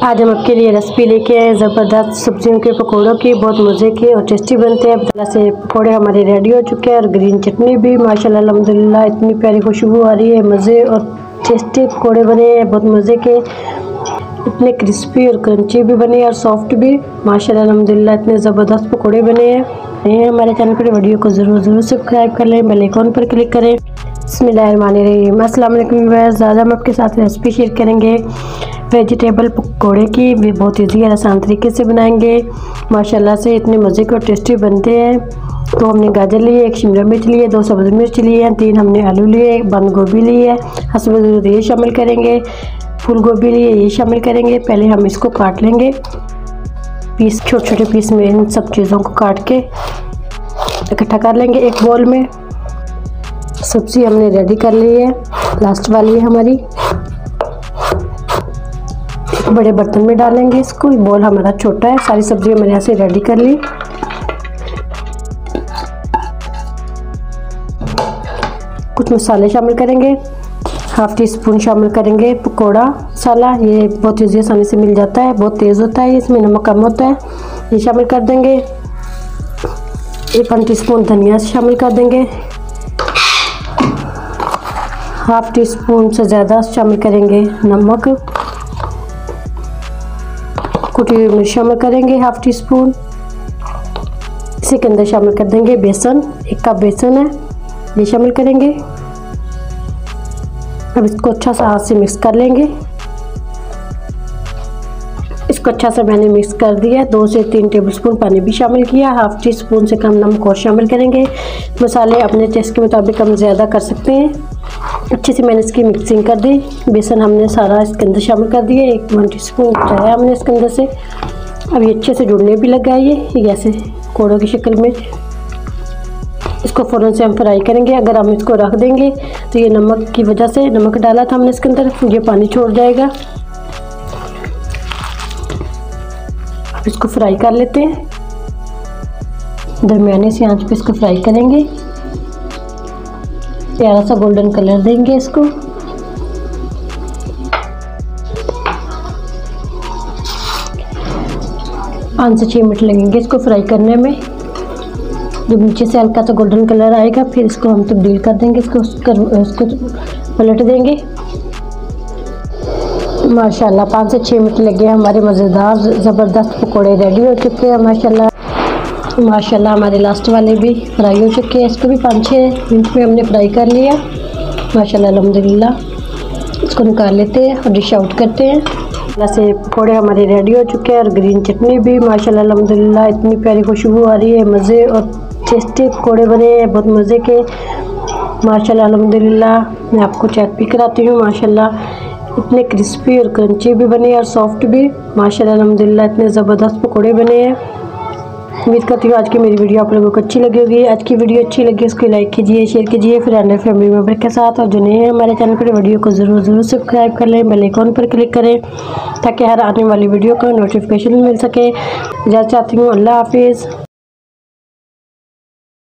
आज हम आपके लिए रेसिपी लेके आए ज़बरदस्त सब्जियों के पकोड़ों की। बहुत मज़े के और टेस्टी बनते हैं। तरह से पकोड़े हमारे रेडी हो चुके हैं और ग्रीन चटनी भी माशाल्लाह अल्हम्दुलिल्लाह इतनी प्यारी खुशबू आ रही है। मज़े और टेस्टी पकोड़े बने हैं, बहुत मज़े के, इतने क्रिस्पी और क्रंची भी बने और सॉफ्ट भी माशाल्लाह अल्हम्दुलिल्लाह इतने ज़बरदस्त पकोड़े बने हैं। हमारे चैनल पर वीडियो को ज़रूर सब्सक्राइब कर लें, बेल आइकन पर क्लिक करें। बिस्मिल्लाहिर्रहमानिर्रहीम। अस्सलाम वालेकुम व्यूअर्स, आज हम आपके साथ रेसिपी शेयर करेंगे वेजिटेबल पकोड़े की। भी बहुत ईजी और आसान तरीके से बनाएंगे। माशाल्लाह से इतने मज़े के और टेस्टी बनते हैं। तो हमने गाजर लिए, एक शिमला मिर्च लिए, 2 सब्ज़ मिर्च लिए हैं, 3 हमने आलू लिए, 1 बंद गोभी ली है, हस्ब ज़रूरत ये शामिल करेंगे, फूल गोभी लिए ये शामिल करेंगे। पहले हम इसको काट लेंगे पीस, छोटे छोटे पीस में इन सब चीज़ों को काट के इकट्ठा कर लेंगे एक बोल में। सब्ज़ी हमने रेडी कर ली है, लास्ट वाली है हमारी। बड़े बर्तन में डालेंगे इसको, बोल हमारा छोटा है। सारी सब्जी मैंने यहाँ से रेडी कर ली। कुछ मसाले शामिल करेंगे, 1/2 टीस्पून शामिल करेंगे पकोड़ा मसाला। ये बहुत ईजी आसानी से मिल जाता है, बहुत तेज़ होता है, इसमें नमक कम होता है। ये शामिल कर देंगे। 1 टीस्पून धनिया शामिल कर देंगे। 1/2 टीस्पून से ज़्यादा शामिल करेंगे नमक। कुटी हुई मिर्च शामिल करेंगे 1/2 टीस्पून। इसी के अंदर शामिल कर देंगे बेसन, 1 कप बेसन है, ये शामिल करेंगे। अब इसको अच्छा सा हाथ से मिक्स कर लेंगे। इसको अच्छा सा मैंने मिक्स कर दिया। 2 से 3 टेबलस्पून पानी भी शामिल किया। 1/2 टीस्पून से कम नमक और शामिल करेंगे। मसाले अपने टेस्ट के मुताबिक कम ज़्यादा कर सकते हैं। अच्छे से मैंने इसकी मिक्सिंग कर दी। बेसन हमने सारा इसके अंदर शामिल कर दिया। 1 टीस्पून डाला हमने इसके अंदर से। अब ये अच्छे से जुड़ने भी लग गया। ये ऐसे कोड़ों की शक्ल में इसको फ़ौरन से हम फ्राई करेंगे। अगर हम इसको रख देंगे तो ये नमक की वजह से, नमक डाला था हमने इसके अंदर, ये पानी छोड़ जाएगा। अब इसको फ्राई कर लेते हैं। दरमियानी सी आंच पे इसको फ्राई करेंगे। प्यारा सा गोल्डन कलर देंगे इसको। पाँच से 6 मिनट लगेंगे इसको फ्राई करने में। जब नीचे से हल्का सा गोल्डन कलर आएगा फिर इसको हम तब्दील कर देंगे। इसको पलट देंगे। माशाल्लाह 5 से 6 मिनट लगे। हमारे मज़ेदार ज़बरदस्त पकोड़े रेडी हो चुके हैं। माशाल्लाह हमारे लास्ट वाले भी फ्राई हो चुके हैं। इसको भी 5-6 मिनट में हमने फ्राई कर लिया माशाल्लाह अल्हम्दुलिल्लाह। इसको निकाल लेते हैं और डिश आउट करते हैं। वैसे पकोड़े हमारे रेडी हो चुके हैं और ग्रीन चटनी भी माशाल्लाह अल्हम्दुलिल्लाह इतनी प्यारी खुशबू आ रही है। मज़े और टेस्टी पकोड़े बने हैं, बहुत मज़े के माशाल्लाह अल्हम्दुलिल्लाह। मैं आपको चेक भी कराती हूँ। माशाल्लाह इतने क्रिस्पी और क्रंची भी बने और सॉफ्ट भी माशाल्लाह अल्हम्दुलिल्लाह इतने ज़बरदस्त पकोड़े बने हैं। उम्मीद करती हूँ आज की मेरी वीडियो आप लोगों को अच्छी लगी होगी। आज की वीडियो अच्छी लगी उसको लाइक कीजिए, शेयर कीजिए फ्रेंड और फैमिली मेम्बर के साथ। और जो नए हैं हमारे चैनल पर वीडियो को ज़रूर सब्सक्राइब कर लें, बेल आइकन पर क्लिक करें ताकि हर आने वाली वीडियो का नोटिफिकेशन मिल सके। इजाज़त चाहती हूँ, अल्लाह हाफिज़।